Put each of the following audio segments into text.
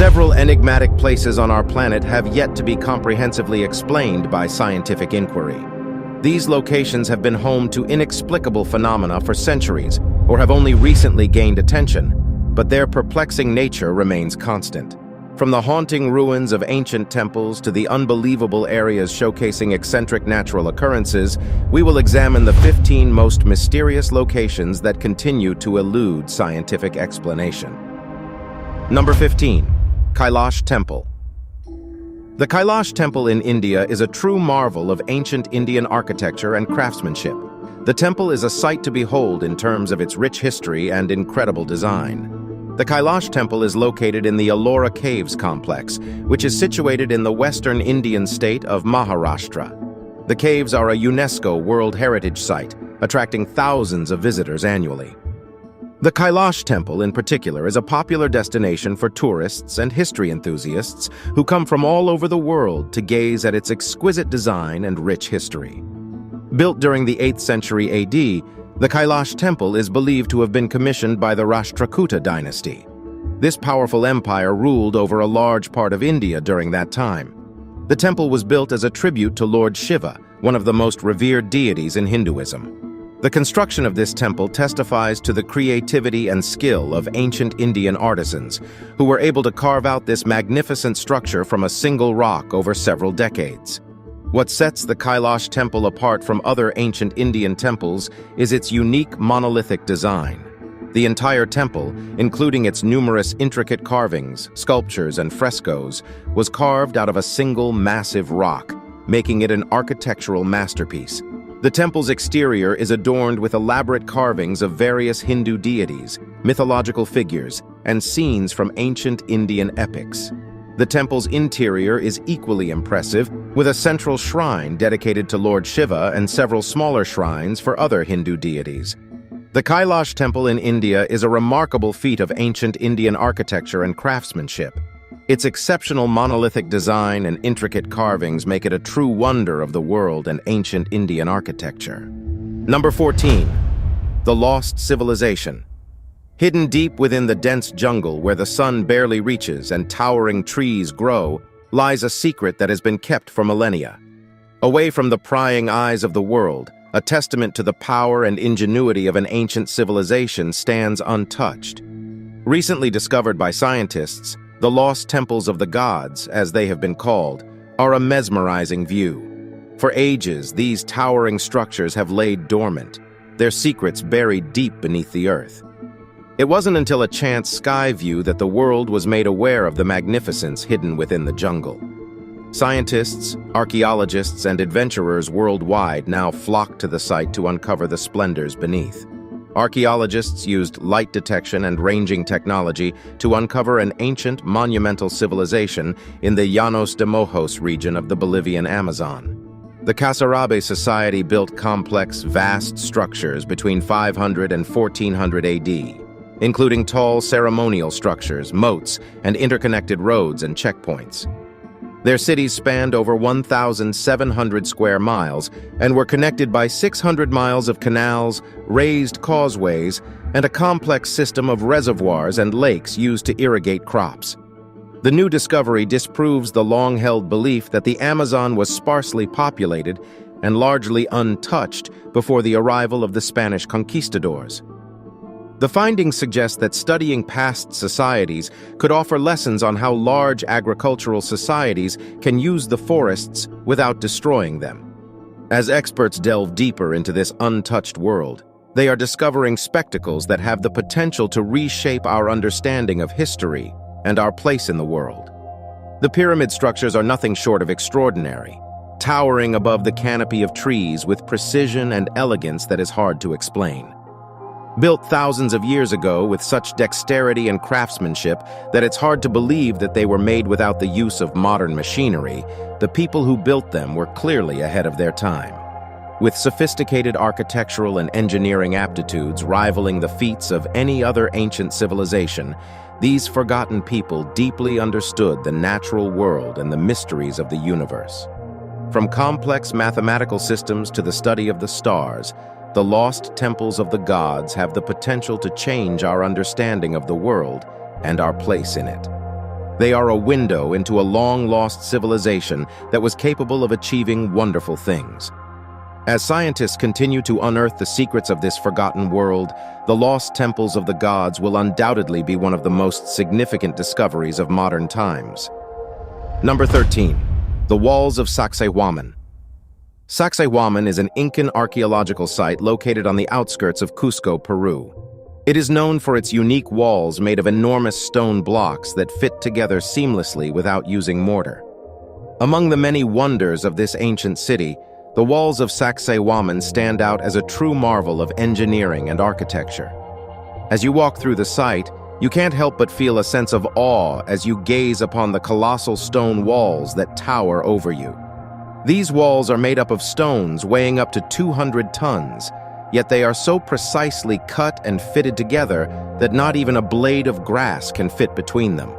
Several enigmatic places on our planet have yet to be comprehensively explained by scientific inquiry. These locations have been home to inexplicable phenomena for centuries, or have only recently gained attention, but their perplexing nature remains constant. From the haunting ruins of ancient temples to the unbelievable areas showcasing eccentric natural occurrences, we will examine the 15 most mysterious locations that continue to elude scientific explanation. Number 15. Kailash Temple. The Kailash Temple in India is a true marvel of ancient Indian architecture and craftsmanship. The temple is a sight to behold in terms of its rich history and incredible design. The Kailash Temple is located in the Ellora Caves complex, which is situated in the western Indian state of Maharashtra. The caves are a UNESCO World Heritage Site, attracting thousands of visitors annually. The Kailash Temple, in particular, is a popular destination for tourists and history enthusiasts who come from all over the world to gaze at its exquisite design and rich history. Built during the 8th century AD, the Kailash Temple is believed to have been commissioned by the Rashtrakuta dynasty. This powerful empire ruled over a large part of India during that time. The temple was built as a tribute to Lord Shiva, one of the most revered deities in Hinduism. The construction of this temple testifies to the creativity and skill of ancient Indian artisans, who were able to carve out this magnificent structure from a single rock over several decades. What sets the Kailash Temple apart from other ancient Indian temples is its unique monolithic design. The entire temple, including its numerous intricate carvings, sculptures, and frescoes, was carved out of a single massive rock, making it an architectural masterpiece. The temple's exterior is adorned with elaborate carvings of various Hindu deities, mythological figures, and scenes from ancient Indian epics. The temple's interior is equally impressive, with a central shrine dedicated to Lord Shiva and several smaller shrines for other Hindu deities. The Kailash Temple in India is a remarkable feat of ancient Indian architecture and craftsmanship. Its exceptional monolithic design and intricate carvings make it a true wonder of the world and ancient Indian architecture. Number 14. The Lost Civilization. Hidden deep within the dense jungle where the sun barely reaches and towering trees grow, lies a secret that has been kept for millennia. Away from the prying eyes of the world, a testament to the power and ingenuity of an ancient civilization stands untouched. Recently discovered by scientists, the lost temples of the gods, as they have been called, are a mesmerizing view. For ages, these towering structures have laid dormant, their secrets buried deep beneath the earth. It wasn't until a chance sky view that the world was made aware of the magnificence hidden within the jungle. Scientists, archaeologists, and adventurers worldwide now flock to the site to uncover the splendors beneath. Archaeologists used light detection and ranging technology to uncover an ancient monumental civilization in the Llanos de Mojos region of the Bolivian Amazon. The Casarabe society built complex, vast structures between 500 and 1400 AD, including tall ceremonial structures, moats, and interconnected roads and checkpoints. Their cities spanned over 1,700 square miles and were connected by 600 miles of canals, raised causeways, and a complex system of reservoirs and lakes used to irrigate crops. The new discovery disproves the long-held belief that the Amazon was sparsely populated and largely untouched before the arrival of the Spanish conquistadors. The findings suggest that studying past societies could offer lessons on how large agricultural societies can use the forests without destroying them. As experts delve deeper into this untouched world, they are discovering spectacles that have the potential to reshape our understanding of history and our place in the world. The pyramid structures are nothing short of extraordinary, towering above the canopy of trees with precision and elegance that is hard to explain. Built thousands of years ago with such dexterity and craftsmanship that it's hard to believe that they were made without the use of modern machinery, the people who built them were clearly ahead of their time. With sophisticated architectural and engineering aptitudes rivaling the feats of any other ancient civilization, these forgotten people deeply understood the natural world and the mysteries of the universe. From complex mathematical systems to the study of the stars, the lost temples of the gods have the potential to change our understanding of the world and our place in it. They are a window into a long-lost civilization that was capable of achieving wonderful things. As scientists continue to unearth the secrets of this forgotten world, the lost temples of the gods will undoubtedly be one of the most significant discoveries of modern times. Number 13. The Walls of Sacsayhuaman. Sacsayhuaman is an Incan archaeological site located on the outskirts of Cusco, Peru. It is known for its unique walls made of enormous stone blocks that fit together seamlessly without using mortar. Among the many wonders of this ancient city, the walls of Sacsayhuaman stand out as a true marvel of engineering and architecture. As you walk through the site, you can't help but feel a sense of awe as you gaze upon the colossal stone walls that tower over you. These walls are made up of stones weighing up to 200 tons, yet they are so precisely cut and fitted together that not even a blade of grass can fit between them.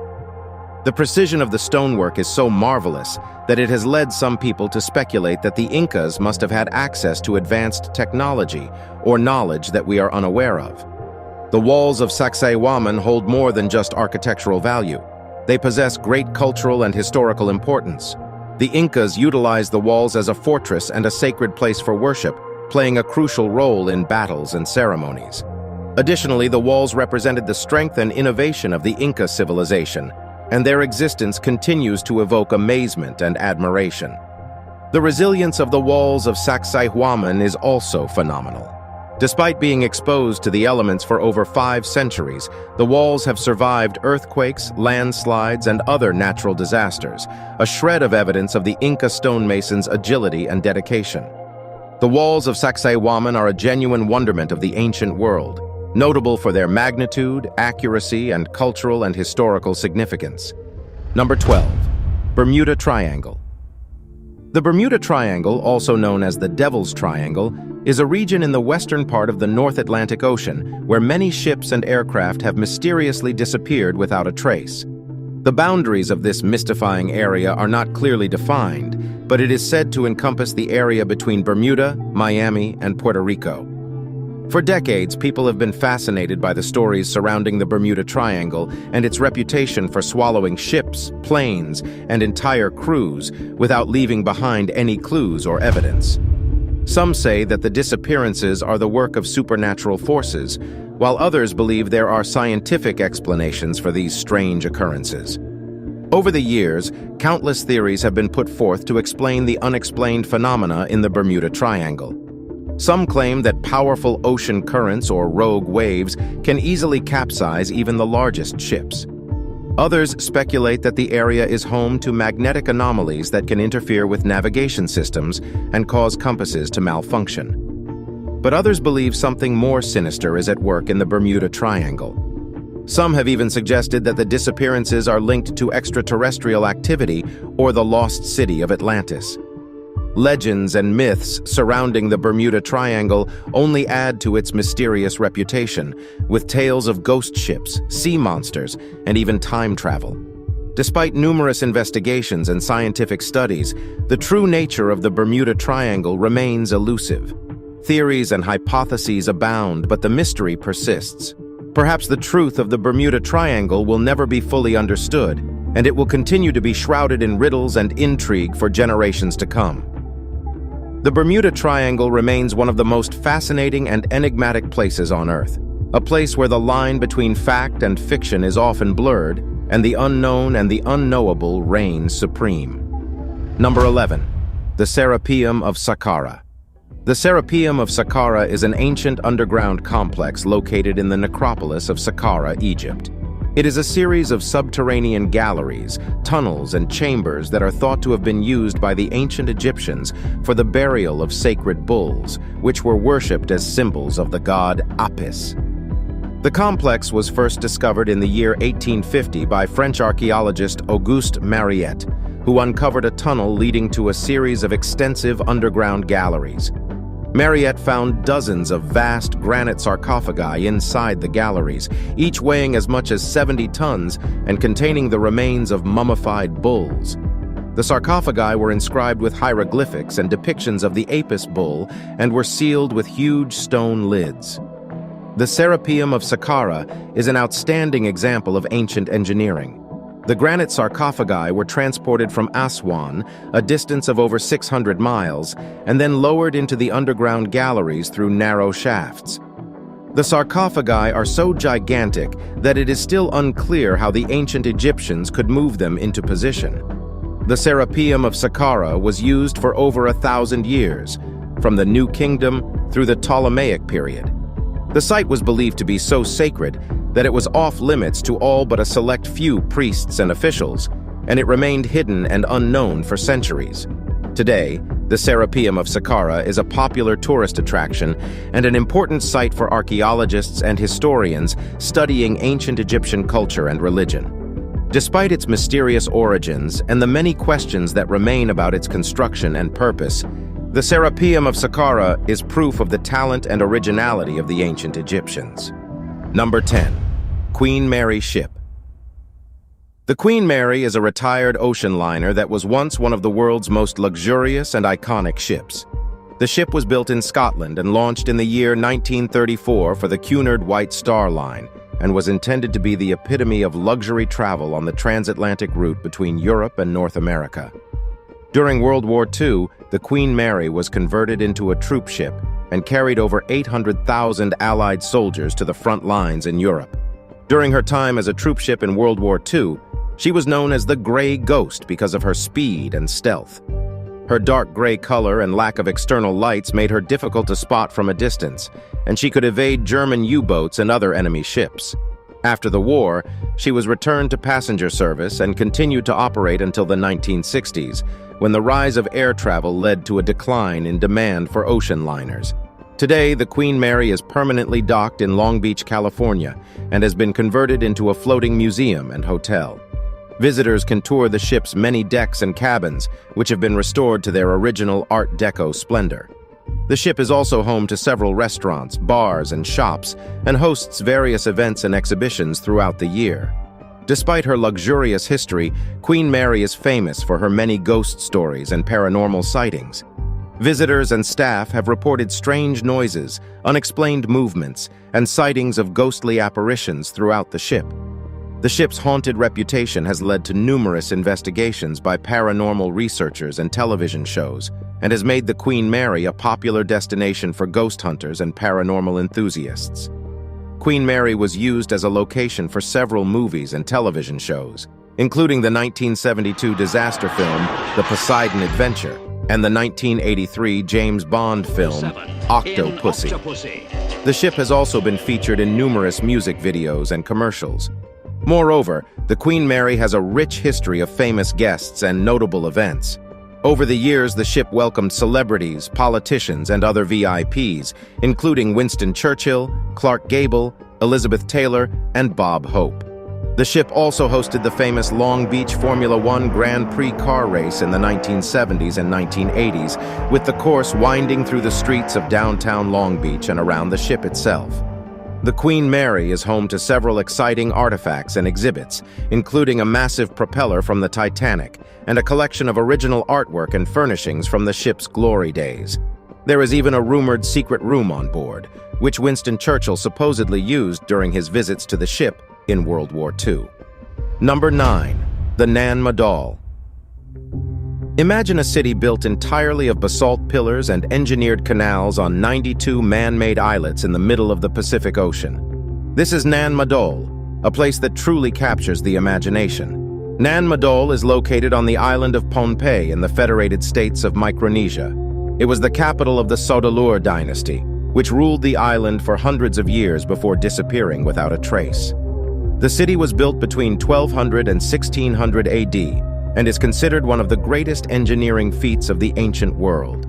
The precision of the stonework is so marvelous that it has led some people to speculate that the Incas must have had access to advanced technology or knowledge that we are unaware of. The walls of Sacsayhuaman hold more than just architectural value. They possess great cultural and historical importance. The Incas utilized the walls as a fortress and a sacred place for worship, playing a crucial role in battles and ceremonies. Additionally, the walls represented the strength and innovation of the Inca civilization, and their existence continues to evoke amazement and admiration. The resilience of the walls of Sacsayhuaman is also phenomenal. Despite being exposed to the elements for over 5 centuries, the walls have survived earthquakes, landslides, and other natural disasters, a shred of evidence of the Inca stonemasons' agility and dedication. The walls of Sacsayhuaman are a genuine wonderment of the ancient world, notable for their magnitude, accuracy, and cultural and historical significance. Number 12. Bermuda Triangle. The Bermuda Triangle, also known as the Devil's Triangle, is a region in the western part of the North Atlantic Ocean where many ships and aircraft have mysteriously disappeared without a trace. The boundaries of this mystifying area are not clearly defined, but it is said to encompass the area between Bermuda, Miami, and Puerto Rico. For decades, people have been fascinated by the stories surrounding the Bermuda Triangle and its reputation for swallowing ships, planes, and entire crews without leaving behind any clues or evidence. Some say that the disappearances are the work of supernatural forces, while others believe there are scientific explanations for these strange occurrences. Over the years, countless theories have been put forth to explain the unexplained phenomena in the Bermuda Triangle. Some claim that powerful ocean currents or rogue waves can easily capsize even the largest ships. Others speculate that the area is home to magnetic anomalies that can interfere with navigation systems and cause compasses to malfunction. But others believe something more sinister is at work in the Bermuda Triangle. Some have even suggested that the disappearances are linked to extraterrestrial activity or the lost city of Atlantis. Legends and myths surrounding the Bermuda Triangle only add to its mysterious reputation, with tales of ghost ships, sea monsters, and even time travel. Despite numerous investigations and scientific studies, the true nature of the Bermuda Triangle remains elusive. Theories and hypotheses abound, but the mystery persists. Perhaps the truth of the Bermuda Triangle will never be fully understood, and it will continue to be shrouded in riddles and intrigue for generations to come. The Bermuda Triangle remains one of the most fascinating and enigmatic places on Earth, a place where the line between fact and fiction is often blurred, and the unknown and the unknowable reign supreme. Number 11. The Serapeum of Saqqara. The Serapeum of Saqqara is an ancient underground complex located in the necropolis of Saqqara, Egypt. It is a series of subterranean galleries, tunnels, and chambers that are thought to have been used by the ancient Egyptians for the burial of sacred bulls, which were worshipped as symbols of the god Apis. The complex was first discovered in the year 1850 by French archaeologist Auguste Mariette, who uncovered a tunnel leading to a series of extensive underground galleries. Mariette found dozens of vast granite sarcophagi inside the galleries, each weighing as much as 70 tons and containing the remains of mummified bulls. The sarcophagi were inscribed with hieroglyphics and depictions of the Apis bull and were sealed with huge stone lids. The Serapeum of Saqqara is an outstanding example of ancient engineering. The granite sarcophagi were transported from Aswan, a distance of over 600 miles, and then lowered into the underground galleries through narrow shafts. The sarcophagi are so gigantic that it is still unclear how the ancient Egyptians could move them into position. The Serapeum of Saqqara was used for over 1,000 years, from the New Kingdom through the Ptolemaic period. The site was believed to be so sacred that it was off-limits to all but a select few priests and officials, and it remained hidden and unknown for centuries. Today, the Serapeum of Saqqara is a popular tourist attraction and an important site for archaeologists and historians studying ancient Egyptian culture and religion. Despite its mysterious origins and the many questions that remain about its construction and purpose, the Serapeum of Saqqara is proof of the talent and originality of the ancient Egyptians. Number 10. Queen Mary Ship. The Queen Mary is a retired ocean liner that was once one of the world's most luxurious and iconic ships. The ship was built in Scotland and launched in the year 1934 for the Cunard White Star Line, and was intended to be the epitome of luxury travel on the transatlantic route between Europe and North America. During World War II, the Queen Mary was converted into a troop ship and carried over 800,000 Allied soldiers to the front lines in Europe. During her time as a troop ship in World War II, she was known as the Grey Ghost because of her speed and stealth. Her dark gray color and lack of external lights made her difficult to spot from a distance, and she could evade German U-boats and other enemy ships. After the war, she was returned to passenger service and continued to operate until the 1960s, when the rise of air travel led to a decline in demand for ocean liners. Today, the Queen Mary is permanently docked in Long Beach, California, and has been converted into a floating museum and hotel. Visitors can tour the ship's many decks and cabins, which have been restored to their original Art Deco splendor. The ship is also home to several restaurants, bars, and shops, and hosts various events and exhibitions throughout the year. Despite her luxurious history, Queen Mary is famous for her many ghost stories and paranormal sightings. Visitors and staff have reported strange noises, unexplained movements, and sightings of ghostly apparitions throughout the ship. The ship's haunted reputation has led to numerous investigations by paranormal researchers and television shows, and has made the Queen Mary a popular destination for ghost hunters and paranormal enthusiasts. Queen Mary was used as a location for several movies and television shows, including the 1972 disaster film The Poseidon Adventure and the 1983 James Bond film Octopussy. The ship has also been featured in numerous music videos and commercials. Moreover, the Queen Mary has a rich history of famous guests and notable events. Over the years, the ship welcomed celebrities, politicians, and other VIPs, including Winston Churchill, Clark Gable, Elizabeth Taylor, and Bob Hope. The ship also hosted the famous Long Beach Formula One Grand Prix car race in the 1970s and 1980s, with the course winding through the streets of downtown Long Beach and around the ship itself. The Queen Mary is home to several exciting artifacts and exhibits, including a massive propeller from the Titanic and a collection of original artwork and furnishings from the ship's glory days. There is even a rumored secret room on board, which Winston Churchill supposedly used during his visits to the ship in World War II. Number 9. The Nan Madol. Imagine a city built entirely of basalt pillars and engineered canals on 92 man-made islets in the middle of the Pacific Ocean. This is Nan Madol, a place that truly captures the imagination. Nan Madol is located on the island of Pohnpei in the Federated States of Micronesia. It was the capital of the Sodalur dynasty, which ruled the island for hundreds of years before disappearing without a trace. The city was built between 1200 and 1600 AD, and is considered one of the greatest engineering feats of the ancient world.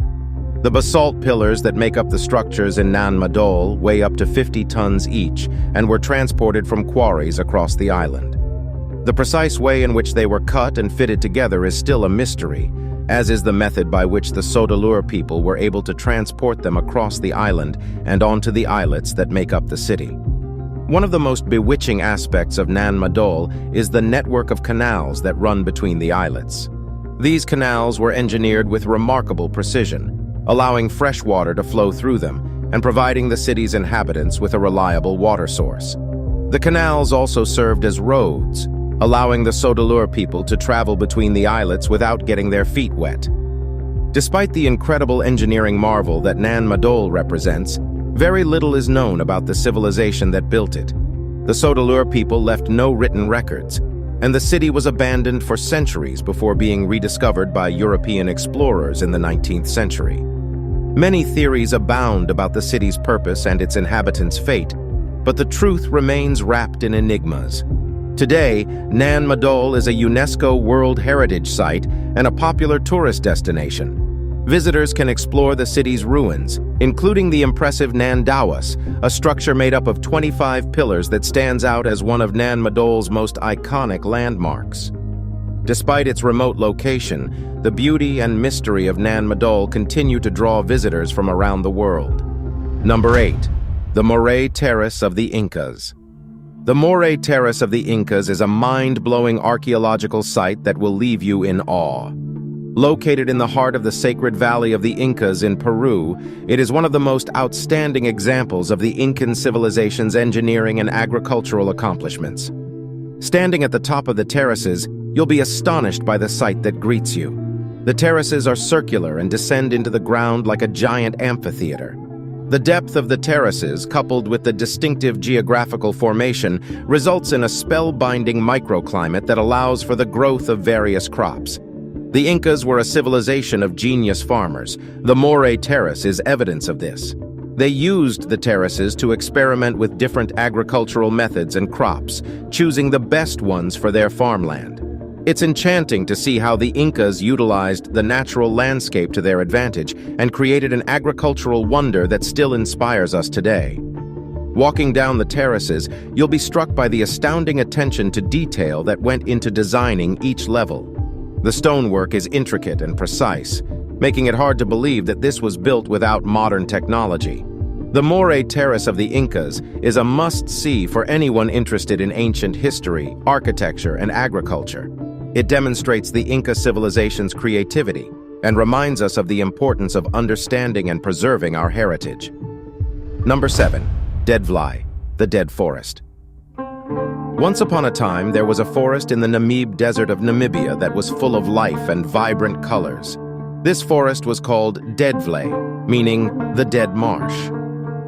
The basalt pillars that make up the structures in Nan Madol weigh up to 50 tons each and were transported from quarries across the island. The precise way in which they were cut and fitted together is still a mystery, as is the method by which the Sodalur people were able to transport them across the island and onto the islets that make up the city. One of the most bewitching aspects of Nan Madol is the network of canals that run between the islets. These canals were engineered with remarkable precision, allowing fresh water to flow through them and providing the city's inhabitants with a reliable water source. The canals also served as roads, allowing the Sodalur people to travel between the islets without getting their feet wet. Despite the incredible engineering marvel that Nan Madol represents, very little is known about the civilization that built it. The Sodalur people left no written records, and the city was abandoned for centuries before being rediscovered by European explorers in the 19th century. Many theories abound about the city's purpose and its inhabitants' fate, but the truth remains wrapped in enigmas. Today, Nan Madol is a UNESCO World Heritage Site and a popular tourist destination. Visitors can explore the city's ruins, including the impressive Nan Dawas, a structure made up of 25 pillars that stands out as one of Nan Madol's most iconic landmarks. Despite its remote location, the beauty and mystery of Nan Madol continue to draw visitors from around the world. Number 8. The Moray Terrace of the Incas. The Moray Terrace of the Incas is a mind-blowing archaeological site that will leave you in awe. Located in the heart of the Sacred Valley of the Incas in Peru, it is one of the most outstanding examples of the Incan civilization's engineering and agricultural accomplishments. Standing at the top of the terraces, you'll be astonished by the sight that greets you. The terraces are circular and descend into the ground like a giant amphitheater. The depth of the terraces, coupled with the distinctive geographical formation, results in a spellbinding microclimate that allows for the growth of various crops. The Incas were a civilization of genius farmers. The Moray Terrace is evidence of this. They used the terraces to experiment with different agricultural methods and crops, choosing the best ones for their farmland. It's enchanting to see how the Incas utilized the natural landscape to their advantage and created an agricultural wonder that still inspires us today. Walking down the terraces, you'll be struck by the astounding attention to detail that went into designing each level. The stonework is intricate and precise, making it hard to believe that this was built without modern technology. The Moray Terrace of the Incas is a must-see for anyone interested in ancient history, architecture, and agriculture. It demonstrates the Inca civilization's creativity and reminds us of the importance of understanding and preserving our heritage. Number 7. Deadvlei, the Dead Forest. Once upon a time, there was a forest in the Namib Desert of Namibia that was full of life and vibrant colors. This forest was called Deadvlei, meaning the dead marsh.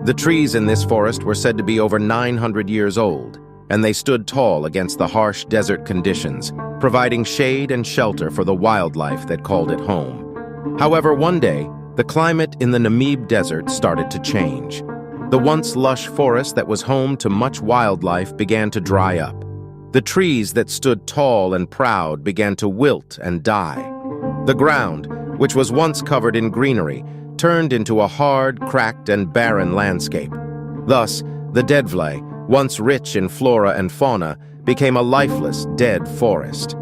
The trees in this forest were said to be over 900 years old, and they stood tall against the harsh desert conditions, providing shade and shelter for the wildlife that called it home. However, one day, the climate in the Namib Desert started to change. The once lush forest that was home to much wildlife began to dry up. The trees that stood tall and proud began to wilt and die. The ground, which was once covered in greenery, turned into a hard, cracked, and barren landscape. Thus, the Deadvlei, once rich in flora and fauna, became a lifeless, dead forest.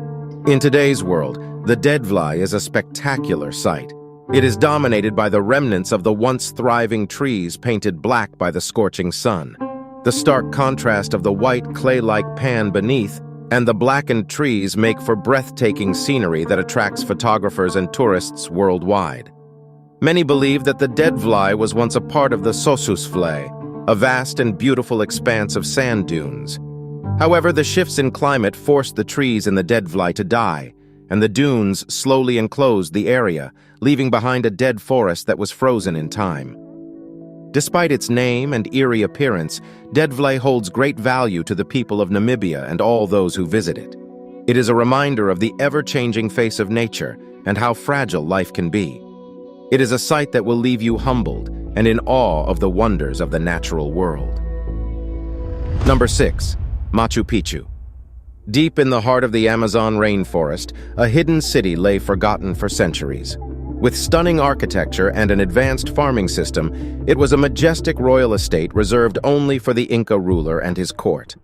In today's world, the Deadvlei is a spectacular sight. It is dominated by the remnants of the once thriving trees painted black by the scorching sun. The stark contrast of the white clay-like pan beneath and the blackened trees make for breathtaking scenery that attracts photographers and tourists worldwide. Many believe that the Deadvlei was once a part of the Sossusvlei, a vast and beautiful expanse of sand dunes. However, the shifts in climate forced the trees in the Deadvlei to die, and the dunes slowly enclosed the area, leaving behind a dead forest that was frozen in time. Despite its name and eerie appearance, Deadvlei holds great value to the people of Namibia and all those who visit it. It is a reminder of the ever-changing face of nature and how fragile life can be. It is a sight that will leave you humbled and in awe of the wonders of the natural world. Number 6. Machu Picchu. Deep in the heart of the Amazon rainforest, a hidden city lay forgotten for centuries. With stunning architecture and an advanced farming system, it was a majestic royal estate reserved only for the Inca ruler and his court.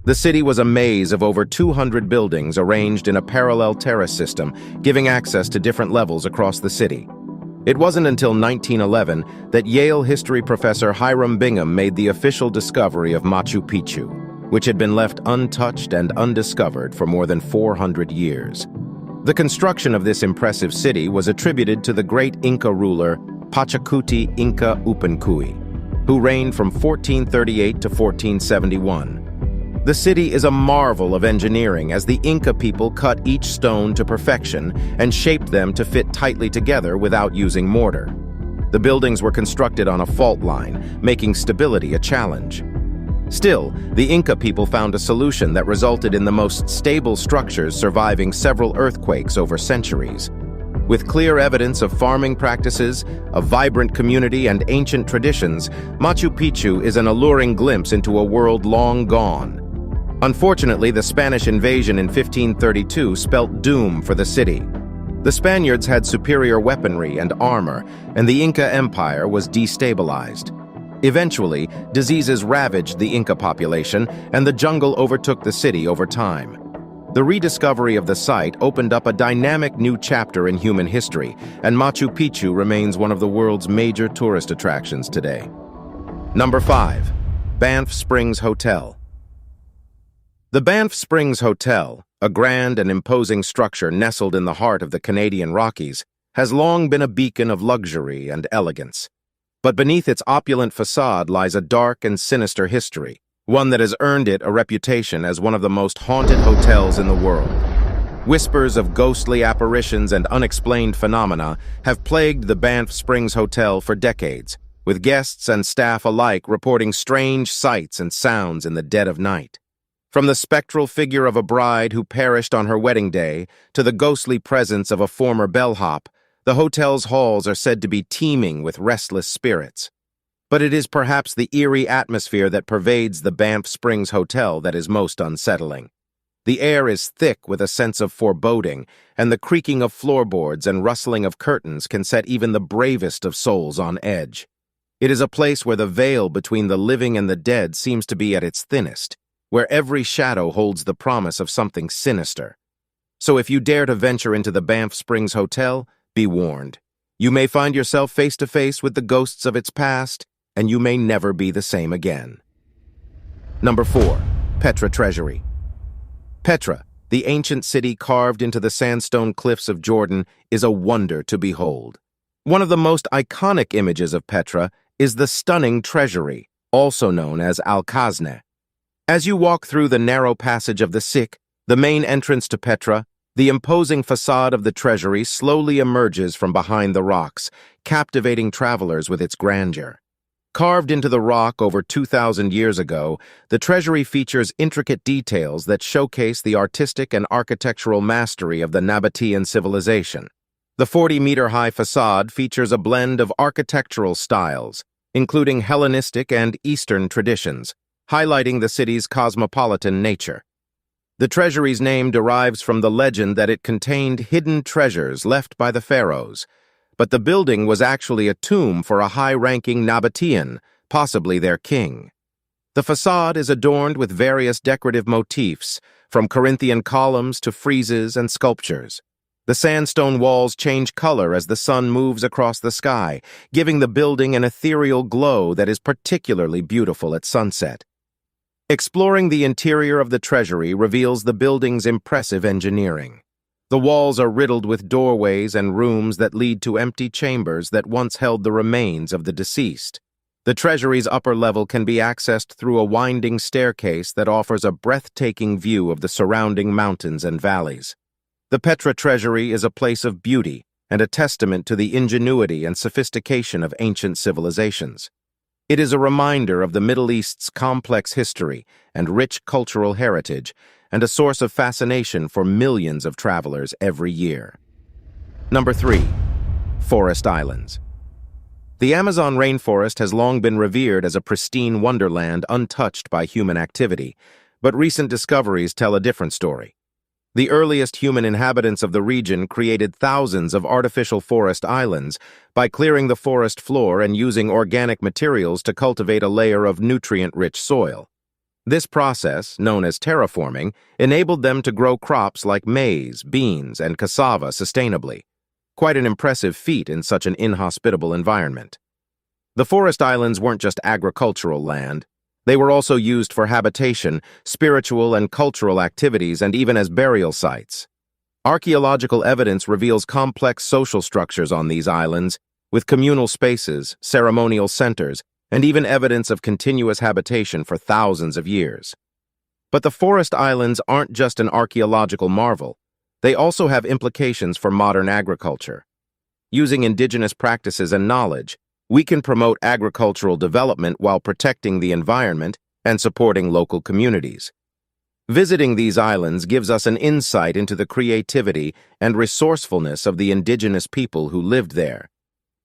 The city was a maze of over 200 buildings arranged in a parallel terrace system, giving access to different levels across the city. It wasn't until 1911 that Yale history professor Hiram Bingham made the official discovery of Machu Picchu, which had been left untouched and undiscovered for more than 400 years. The construction of this impressive city was attributed to the great Inca ruler Pachacuti Inca Upanqui, who reigned from 1438 to 1471. The city is a marvel of engineering as the Inca people cut each stone to perfection and shaped them to fit tightly together without using mortar. The buildings were constructed on a fault line, making stability a challenge. Still, the Inca people found a solution that resulted in the most stable structures surviving several earthquakes over centuries. With clear evidence of farming practices, a vibrant community, and ancient traditions, Machu Picchu is an alluring glimpse into a world long gone. Unfortunately, the Spanish invasion in 1532 spelt doom for the city. The Spaniards had superior weaponry and armor, and the Inca Empire was destabilized. Eventually, diseases ravaged the Inca population, and the jungle overtook the city over time. The rediscovery of the site opened up a dynamic new chapter in human history, and Machu Picchu remains one of the world's major tourist attractions today. Number 5. Banff Springs Hotel. The Banff Springs Hotel, a grand and imposing structure nestled in the heart of the Canadian Rockies, has long been a beacon of luxury and elegance. But beneath its opulent facade lies a dark and sinister history, one that has earned it a reputation as one of the most haunted hotels in the world. Whispers of ghostly apparitions and unexplained phenomena have plagued the Banff Springs Hotel for decades, with guests and staff alike reporting strange sights and sounds in the dead of night. From the spectral figure of a bride who perished on her wedding day to the ghostly presence of a former bellhop, the hotel's halls are said to be teeming with restless spirits. But it is perhaps the eerie atmosphere that pervades the Banff Springs Hotel that is most unsettling. The air is thick with a sense of foreboding, and the creaking of floorboards and rustling of curtains can set even the bravest of souls on edge. It is a place where the veil between the living and the dead seems to be at its thinnest, where every shadow holds the promise of something sinister. So if you dare to venture into the Banff Springs Hotel, be warned. You may find yourself face to face with the ghosts of its past, and you may never be the same again. Number 4. Petra Treasury. Petra, the ancient city carved into the sandstone cliffs of Jordan, is a wonder to behold. One of the most iconic images of Petra is the stunning treasury, also known as Al-Khazneh. As you walk through the narrow passage of the Sikh, the main entrance to Petra, the imposing facade of the treasury slowly emerges from behind the rocks, captivating travelers with its grandeur. Carved into the rock over 2,000 years ago, the treasury features intricate details that showcase the artistic and architectural mastery of the Nabatean civilization. The 40-meter-high facade features a blend of architectural styles, including Hellenistic and Eastern traditions, highlighting the city's cosmopolitan nature. The treasury's name derives from the legend that it contained hidden treasures left by the pharaohs, but the building was actually a tomb for a high-ranking Nabatean, possibly their king. The facade is adorned with various decorative motifs, from Corinthian columns to friezes and sculptures. The sandstone walls change color as the sun moves across the sky, giving the building an ethereal glow that is particularly beautiful at sunset. Exploring the interior of the treasury reveals the building's impressive engineering. The walls are riddled with doorways and rooms that lead to empty chambers that once held the remains of the deceased. The treasury's upper level can be accessed through a winding staircase that offers a breathtaking view of the surrounding mountains and valleys. The Petra Treasury is a place of beauty and a testament to the ingenuity and sophistication of ancient civilizations. It is a reminder of the Middle East's complex history and rich cultural heritage, and a source of fascination for millions of travelers every year. Number 3. Forest Islands. The Amazon rainforest has long been revered as a pristine wonderland untouched by human activity, but recent discoveries tell a different story. The earliest human inhabitants of the region created thousands of artificial forest islands by clearing the forest floor and using organic materials to cultivate a layer of nutrient-rich soil. This process, known as terraforming, enabled them to grow crops like maize, beans, and cassava sustainably. Quite an impressive feat in such an inhospitable environment. The forest islands weren't just agricultural land. They were also used for habitation, spiritual and cultural activities, and even as burial sites. Archaeological evidence reveals complex social structures on these islands, with communal spaces, ceremonial centers, and even evidence of continuous habitation for thousands of years. But the forest islands aren't just an archaeological marvel. They also have implications for modern agriculture. Using indigenous practices and knowledge, we can promote agricultural development while protecting the environment and supporting local communities. Visiting these islands gives us an insight into the creativity and resourcefulness of the indigenous people who lived there.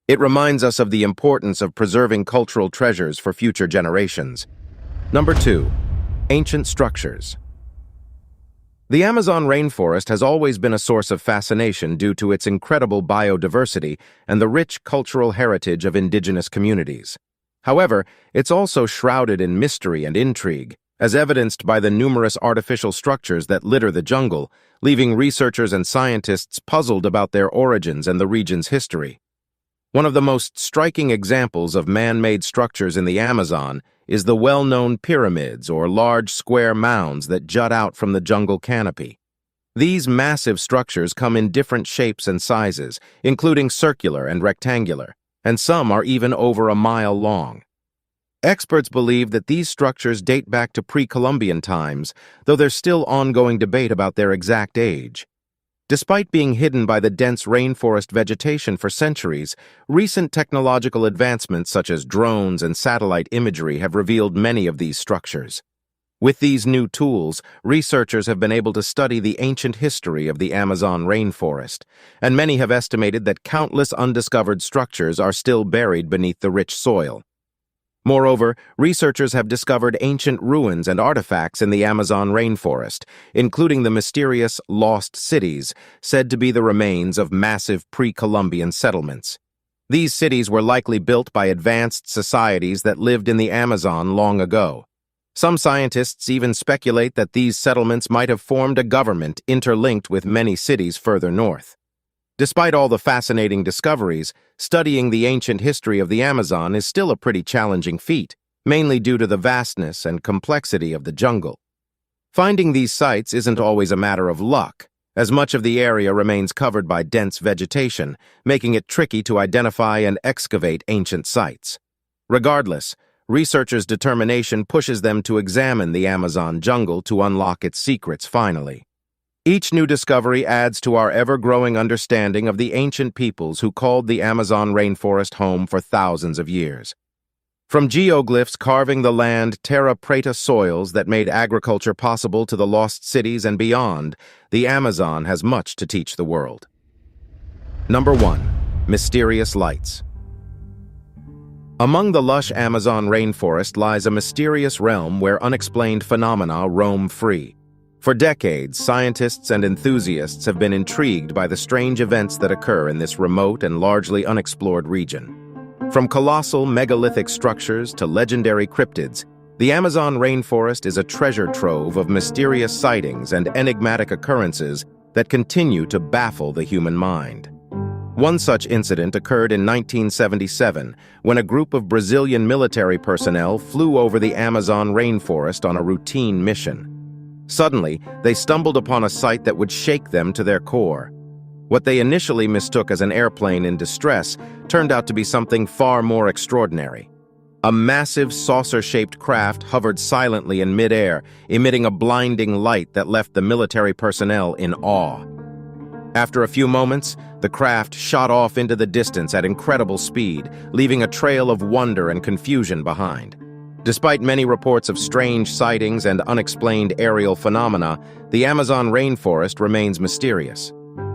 It reminds us of the importance of preserving cultural treasures for future generations. Number 2. Ancient structures. The Amazon rainforest has always been a source of fascination due to its incredible biodiversity and the rich cultural heritage of indigenous communities. However, it's also shrouded in mystery and intrigue, as evidenced by the numerous artificial structures that litter the jungle, leaving researchers and scientists puzzled about their origins and the region's history. One of the most striking examples of man-made structures in the Amazon is the well-known pyramids, or large square mounds that jut out from the jungle canopy. These massive structures come in different shapes and sizes, including circular and rectangular, and some are even over a mile long. Experts believe that these structures date back to pre-Columbian times, though there's still ongoing debate about their exact age. Despite being hidden by the dense rainforest vegetation for centuries, recent technological advancements such as drones and satellite imagery have revealed many of these structures. With these new tools, researchers have been able to study the ancient history of the Amazon rainforest, and many have estimated that countless undiscovered structures are still buried beneath the rich soil. Moreover, researchers have discovered ancient ruins and artifacts in the Amazon rainforest, including the mysterious lost cities, said to be the remains of massive pre-Columbian settlements. These cities were likely built by advanced societies that lived in the Amazon long ago. Some scientists even speculate that these settlements might have formed a government interlinked with many cities further north. Despite all the fascinating discoveries, studying the ancient history of the Amazon is still a pretty challenging feat, mainly due to the vastness and complexity of the jungle. Finding these sites isn't always a matter of luck, as much of the area remains covered by dense vegetation, making it tricky to identify and excavate ancient sites. Regardless, researchers' determination pushes them to examine the Amazon jungle to unlock its secrets finally. Each new discovery adds to our ever-growing understanding of the ancient peoples who called the Amazon rainforest home for thousands of years. From geoglyphs carving the land terra preta soils that made agriculture possible to the lost cities and beyond, the Amazon has much to teach the world. Number 1. Mysterious lights. Among the lush Amazon rainforest lies a mysterious realm where unexplained phenomena roam free. For decades, scientists and enthusiasts have been intrigued by the strange events that occur in this remote and largely unexplored region. From colossal megalithic structures to legendary cryptids, the Amazon rainforest is a treasure trove of mysterious sightings and enigmatic occurrences that continue to baffle the human mind. One such incident occurred in 1977, when a group of Brazilian military personnel flew over the Amazon rainforest on a routine mission. Suddenly, they stumbled upon a sight that would shake them to their core. What they initially mistook as an airplane in distress turned out to be something far more extraordinary. A massive saucer-shaped craft hovered silently in midair, emitting a blinding light that left the military personnel in awe. After a few moments, the craft shot off into the distance at incredible speed, leaving a trail of wonder and confusion behind. Despite many reports of strange sightings and unexplained aerial phenomena, the Amazon rainforest remains mysterious.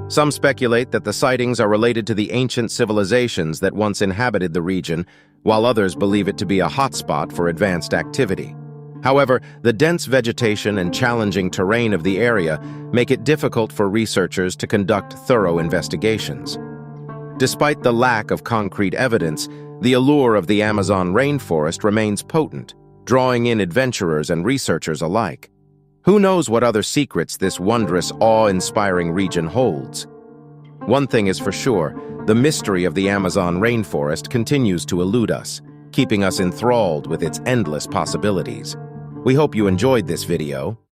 Some speculate that the sightings are related to the ancient civilizations that once inhabited the region, while others believe it to be a hotspot for advanced activity. However, the dense vegetation and challenging terrain of the area make it difficult for researchers to conduct thorough investigations. Despite the lack of concrete evidence, the allure of the Amazon rainforest remains potent, drawing in adventurers and researchers alike. Who knows what other secrets this wondrous, awe-inspiring region holds? One thing is for sure, the mystery of the Amazon rainforest continues to elude us, keeping us enthralled with its endless possibilities. We hope you enjoyed this video.